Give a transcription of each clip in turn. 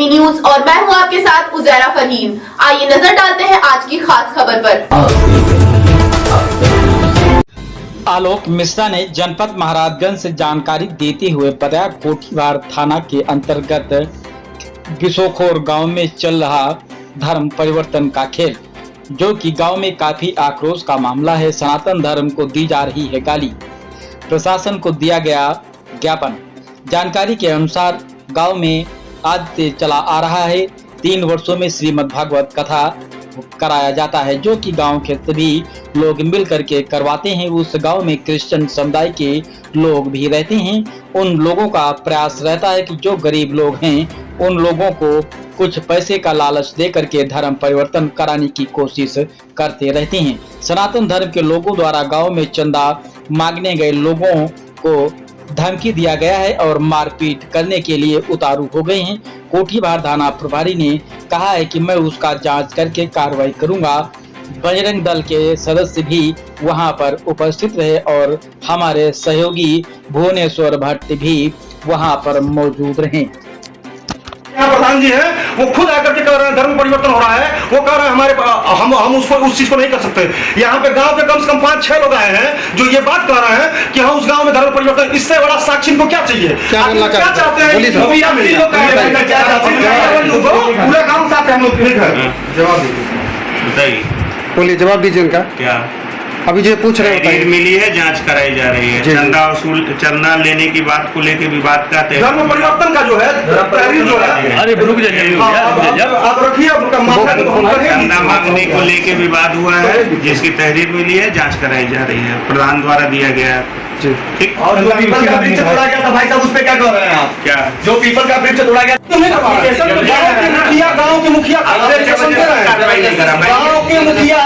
News और मैं हूं आपके साथ उजैरा फरहीन। आइए नजर डालते हैं आज की खास खबर पर। आलोक मिश्रा ने जनपद महाराजगंज से जानकारी देते हुए बताया, कोठीवार थाना के अंतर्गत बिसोखोर गांव में चल रहा धर्म परिवर्तन का खेल, जो कि गांव में काफी आक्रोश का मामला है। सनातन धर्म को दी जा रही है गाली, प्रशासन को दिया गया ज्ञापन। जानकारी के अनुसार गांव में आज से चला आ रहा है 3 वर्षों में श्रीमद् भागवत कथा कराया जाता है, जो कि गांव के सभी लोग मिल करके करवाते हैं। उस गांव में क्रिश्चियन समुदाय के लोग भी रहते हैं। उन लोगों का प्रयास रहता है कि जो गरीब लोग हैं उन लोगों को कुछ पैसे का लालच दे करके धर्म परिवर्तन कराने की कोशिश करते रहते हैं। सनातन धर्म के लोगों द्वारा गांव में चंदा मांगने गए लोगों को धमकी दिया गया है और मारपीट करने के लिए उतारू हो गए हैं। कोठीवार थाना प्रभारी ने कहा है कि मैं उसका जांच करके कार्रवाई करूंगा। बजरंग दल के सदस्य भी वहां पर उपस्थित रहे और हमारे सहयोगी भुवनेश्वर भट्ट भी वहां पर मौजूद रहे। यहाँ प्रधान जी है, वो खुद आकर के कह रहे हैं धर्म परिवर्तन हो रहा है। वो कह रहे हैं हमारे हम उस चीज को नहीं कर सकते। यहाँ पे गांव के कम से कम 5-6 लोग आए हैं जो ये बात कह रहे हैं कि हम उस गांव में धर्म परिवर्तन, इससे बड़ा साक्षी इनको क्या चाहिए? क्या चाहते हैं? पूरे गांव साथ हम लोग जवाब बताइए, बोलिए, जवाब दीजिए उनका। क्या अभी जो पूछ रहे हैं मिली है, जांच कराई जा रही है। चंदा लेने की बात को लेकर विवाद का धर्म परिवर्तन का जो है तहरीर जो है, अरे रुक जाइए, आप रखिए। चंदा मांगने को लेकर विवाद हुआ है, जिसकी तहरीर मिली है, जांच कराई जा रही है। प्रधान द्वारा दिया गया ठीक। और जो पीपल का वृक्ष तोड़ा गया था भाई साहब, उस पे क्या कर रहे हैं आप? क्या जो पीपल का वृक्ष तोड़ा गया गाँव के मुखिया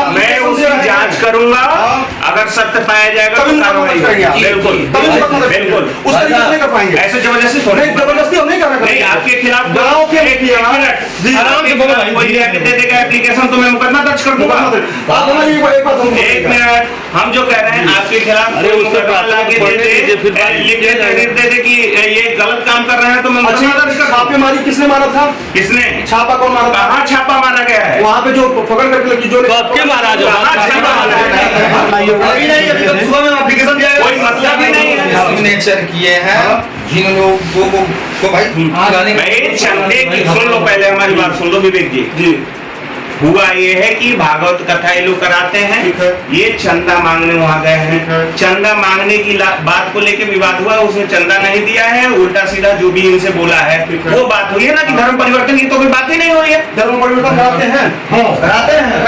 मैं उसकी जांच करूंगा। अगर सत्य पाया जाएगा तो कार्रवाई बिल्कुल बिल्कुल ऐसे जबरदस्ती हम नहीं कर रहे। नहीं, आपके खिलाफ गाँव के कोई दे देगा एप्लीकेशन तो मैं मुकदमा दर्ज कर दूंगा। एक मिनट, हम जो कह रहे हैं आपके खिलाफ लिख दे कि ये गलत काम कर रहे हैं तो मैं मुकदमा दर्ज कर। छापेमारी किसने मारा था? किसने छापा कौन मारा? कहाँ छापा मारा गया है? वहाँ पे जो पकड़ करके जो आपके मारा जो सुबह में एप्लीकेशन दिया, कोई मतलब ही नहीं है। सिग्नेचर किए हैं जिन लोगों को भाई चंदे की सुन लो, पहले हमारी बात सुन लो विवेक जी। हुआ ये है कि भागवत कथा ये लोग कराते हैं, ये चंदा मांगने वहां गए हैं। चंदा मांगने की बात को लेके विवाद हुआ, उसने चंदा नहीं दिया है, उल्टा सीधा जो भी इनसे बोला है वो बात हुई है ना कि धर्म परिवर्तन की तो कोई बात ही नहीं हो रही है। धर्म परिवर्तन कराते हैं, कराते हैं।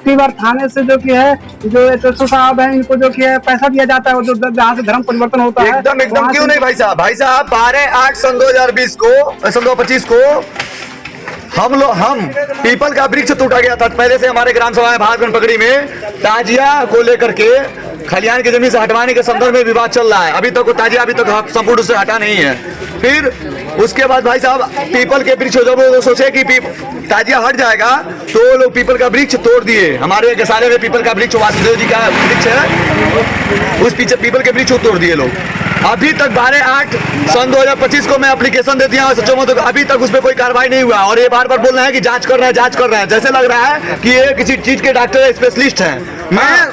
कोठीवार थाने से जो कि है, जो एसएसओ साहब है, इनको जो कि है पैसा दिया जाता है, जो जहाँ से धर्म परिवर्तन होता है। एकदम क्यों नहीं भाई साहब? 12/8/2025 को हम पीपल का वृक्ष टूटा गया था। पहले से हमारे ग्राम सभा में भागगन पकड़ी में ताजिया को लेकर के खलियान की जमीन से हटवाने के संदर्भ में विवाद चल रहा है। अभी तक वो ताजिया संपूर्ण रूप से हटा नहीं है। फिर उसके बाद भाई साहब पीपल के वृक्ष, जब वो सोचे कि ताजिया हट जाएगा तो लोग पीपल का वृक्ष तोड़ दिए। हमारे गसाले में पीपल का वृक्ष वासुदेव जी का वृक्ष है, उस पीछे पीपल के वृक्ष तोड़ दिए लोग। अभी तक 12/8/2025 को मैं एप्लीकेशन दे दिया सच्चों में, तो अभी तक उस पर कोई कार्रवाई नहीं हुआ। और ये बार बार बोल रहे हैं कि जांच कर रहे हैं। जैसे लग रहा है कि ये किसी चीज के डॉक्टर स्पेशलिस्ट हैं। मैं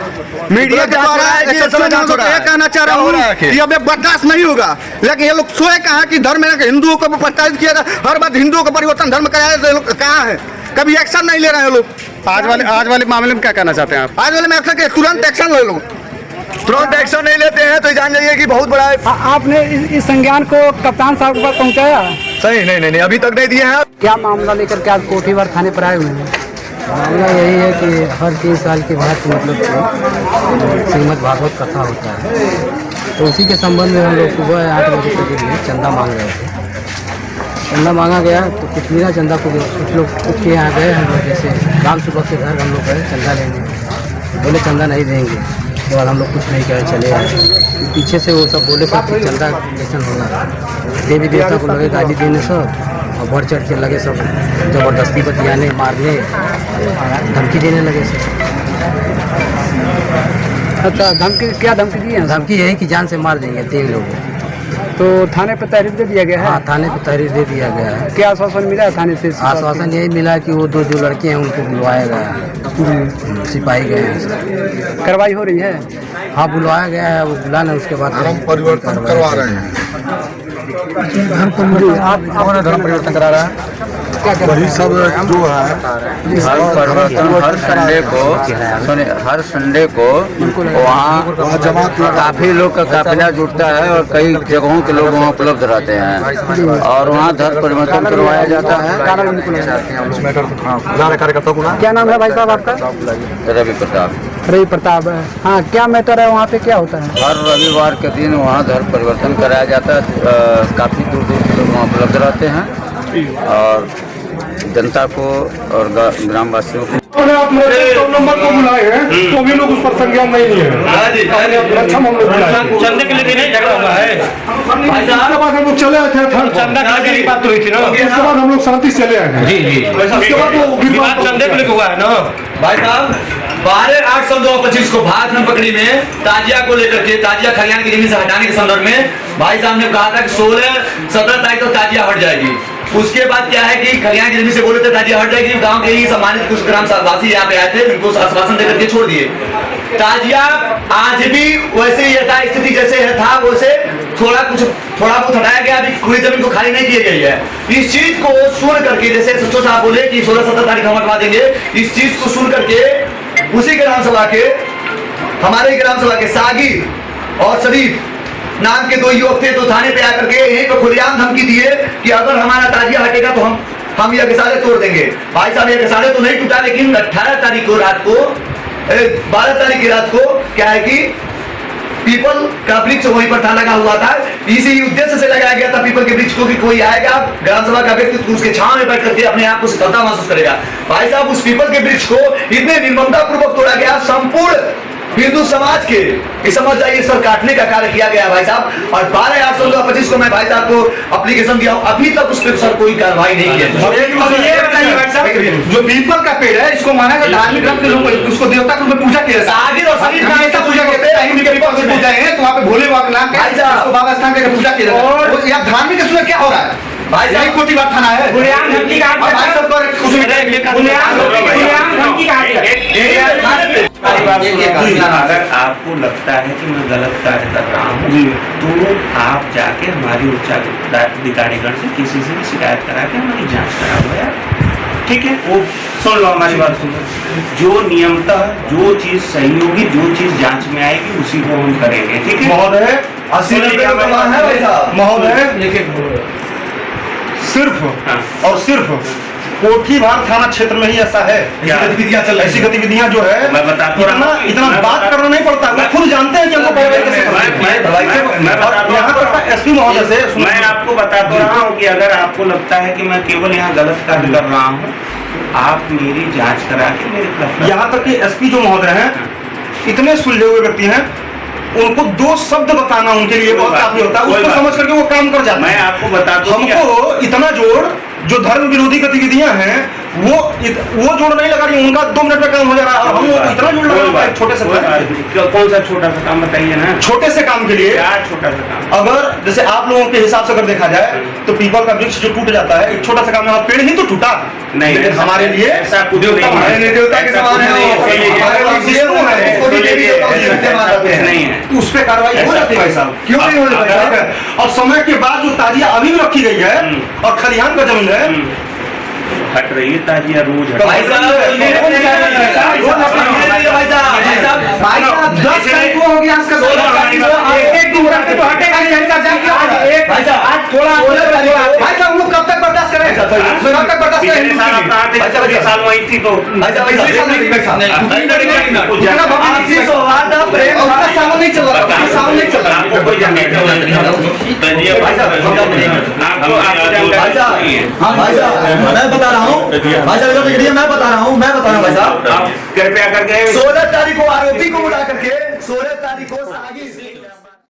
मीडिया कहना चाह रहा हूँ कि अब बर्दाश्त नहीं होगा। लेकिन ये लोग सोए कहा कि धर्म में हिंदुओं को प्रताड़ित किया जाए, हर बात हिंदुओं को परिवर्तन धर्म कराया जाए, लोग कहाँ है? कभी एक्शन नहीं ले रहे हैं लोग। आज वाले मामले में क्या कहना चाहते हैं आप? आज वाले में तुरंत एक्शन ले लो। तुरंत एक्शन नहीं लेते हैं तो जान जाइए कि बहुत बड़ा है। आपने इस संज्ञान को कप्तान साहब के पास पहुँचाया? सही नहीं, अभी तक नहीं दिए हैं। क्या मामला लेकर के आज कोठीवार थाने पर आए हुए हैं? मामला यही है कि हर 3 साल के बाद मतलब श्रीमद् भागवत कथा होता है, तो उसी के संबंध में हम लोग सुबह 8 बजे के लिए चंदा मांग रहे थे। चंदा मांगा गया तो कुछ मेरा चंदा को कुछ लोग उठ के यहाँ गए। हम लोग जैसे राम सुबह के घर हम लोग गए चंदा लेने, बोले चंदा नहीं देंगे। तो बाद हम लोग कुछ नहीं कहे, चले आए। पीछे से वो सब बोले सब कि चंदा कैसन होगा, देवी देवता को लगे गाली देने सब, और बढ़ चढ़ के लगे सब ज़बरदस्ती बतियाने, मारने, धमकी देने लगे सब। अच्छा, धमकी क्या धमकी दी है? धमकी यही कि जान से मार देंगे 3 लोगों को। तो थाने पे तहरीर दे दिया गया है? हाँ, थाने पे तहरीर दे दिया गया है। क्या आश्वासन मिला है थाने से? आश्वासन यही मिला कि वो दो जो लड़के हैं उनको बुलवाया गया है, सिपाही गए हैं। कार्रवाई हो रही है? हाँ, बुलवाया गया है, वो बुलाना उसके बाद धर्म परिवर्तन करवा रहे हैं। आप धर्म परिवर्तन करा रहा है। वही सब जो है हर संडे को हर संडे को वहाँ जमात काफी लोग का काफिला जुटता है और कई जगहों के लोग वहाँ उपलब्ध रहते हैं और वहाँ धर्म परिवर्तन करवाया जाता है। क्या नाम है भाई साहब आपका? रवि प्रताप। रवि प्रताप। हाँ, क्या मैटर है वहाँ पे, क्या होता है? हर रविवार के दिन वहाँ धर्म परिवर्तन कराया जाता है। काफी दूर दूर के लोग वहाँ उपलब्ध रहते हैं और जनता को और ग्रामवासियों को आप नंबर को बुलाए हैं तो भी लोग उस पर संज्ञान नहीं है। अच्छा, हम लोग चंदे के लिए नहीं झगड़ा हुआ है उसके बाद हम लोग चले आए थे। चंदा के लिए बात हुई थी ना, उसके बाद हम लोग शांति से चले आए हैं। जी उसके बाद वो विवाद चंदे के लिए हुआ है ना। भाई साहब 12/8/2025 को भाग पकड़ी में ताजिया को लेकर के ताजिया खलियान की जमीन से हटाने के संदर्भ में भाई साहब ने कहा था कि 16-17 तारीख को ताजिया हट जाएगी। उसके बाद क्या है कि खलियान की जमीन से बोले थे ताजिया हट जाएगी। गांव के ही सम्मानित कुछ ग्रामवासी यहाँ पे आए थे, उनको आश्वासन देकर के छोड़ दिए। ताजिया आज भी वैसे ही यथा स्थिति जैसे था वैसे थोड़ा बहुत हटाया गया, अभी पूरी जमीन को खाली नहीं की गई है। इस चीज को सुन करके जैसे सचिव साहब बोले कि 16-17 तारीख हम हटवा देंगे, इस चीज को सुन करके उसी ग्राम सभा के हमारे ग्राम सभा के सागिर और शरीफ नाम के 2 युवक थे, तो थाने पे आकर के यहीं पर खुलेआम धमकी दिए कि अगर हमारा ताजिया हटेगा तो हम यह गसाले तोड़ देंगे। भाई साहब यह गसाले तो नहीं टूटा, लेकिन 18 तारीख को रात को 12 तारीख की रात को क्या है कि पीपल का वृक्ष वहीं पर था लगा हुआ था। इसी उद्देश्य से लगाया गया था पीपल के वृक्ष को कि कोई आएगा ग्राम सभा का व्यक्ति उसके छांव में बैठ करके अपने आप को सफलता महसूस करेगा। भाई साहब उस पीपल के वृक्ष को इतने निर्ममता पूर्वक तोड़ा गया, संपूर्ण हिंदू समाज के समझ जाइए सर काटने का कार्य किया गया भाई साहब। और 12/8/2025 को मैं भाई साहब को एप्लीकेशन दिया हूँ, अभी तक उस पर सर कोई कार्रवाई नहीं की है। जो पीपल का पेड़ है इसको माना गया धार्मिक ग्रंथ के लोग उसको देवता के रूप में पूजा किया जाता है। पूजा करते हैं हिंदू के पीपल से पूजा है तो वहाँ पे भोले बाबा के नाम पे बाबा स्थान पे पूजा किया जाता है। और यहाँ धार्मिक इसमें क्या हो रहा है भाई साहब? कोटिवार थाना है, अगर आपको लगता है कि मैं गलत कार्य कर रहा हूँ तो आप जाके हमारी उच्चाधिकारीगण से किसी से भी शिकायत करा के हमारी जांच करा दो यार, ठीक है? वो सुन लो हमारी बात सुन लो, जो नियमतः जो चीज सही होगी, जो चीज जांच में आएगी उसी को हम करेंगे, ठीक है महोदय? 80 महोदय सिर्फ और सिर्फ कोठीभार थाना क्षेत्र में ही ऐसा है। ऐसी गतिविधियां जो है मैं बताता हूं, इतना बात करना नहीं पड़ता, वो खुद जानते हैं कि हमको एसपी महोदय से मैं आपको बताता रहा हूँ कि अगर आपको लगता है कि मैं केवल यहाँ गलत कार्य कर रहा हूँ, आप मेरी जांच करा के मेरे खिलाफ। यहाँ तक कि एसपी जो महोदय हैं इतने सुलझे हुए व्यक्ति हैं, उनको 2 शब्द बताना उनके लिए बहुत काफी होता है, उसको समझ करके वो काम कर जाते हैं। मैं आपको बताता हूं, हमको इतना जोड़ जो धर्म विरोधी गतिविधियां हैं वो जोड़ नहीं लगा रही, उनका 2 मिनट में काम हो जा रहा है। हम लोग इतना जोड़ लगा रहे छोटे से कौन सा छोटा सा काम बताइए ना? छोटे से काम के लिए क्या छोटा सा काम? अगर जैसे आप लोगों के हिसाब से अगर देखा जाए तो पीपल का वृक्ष जो टूट जाता है एक छोटा सा काम है, पेड़ ही तो टूटा नहीं, लेकिन हमारे लिए ऐसा कुछ देवता के समान है, उस पर कार्रवाई हो जाती है भाई साहब, क्यों नहीं हो जाती है? और समय के बाद जो ताजिया अभी भी रखी गई है और खलिहान का जमीन है हट रही है ताजिया रोज हट भाई साहब 10 तारीख को हो गया इसका 16 तारीख को एक दिन रख के तो हटेगा नहीं। भाई साहब आज थोड़ा भाई साहब हम लोग कब तक बर्दाश्त करें? कब तक बर्दाश्त करें? पिछले साल वही थी तो भाई साहब पिछले साल नहीं प्रेम हमारा सामने नहीं चल रहा, सामने नहीं चल रहा, आपको कोई जानकारी भाई साहब मैं बता रहा हूँ भाई साहब मैं बता रहा हूँ भाई साहब कृपया करके 16 तारीख को आरोपी को बुला करके 16 तारीख को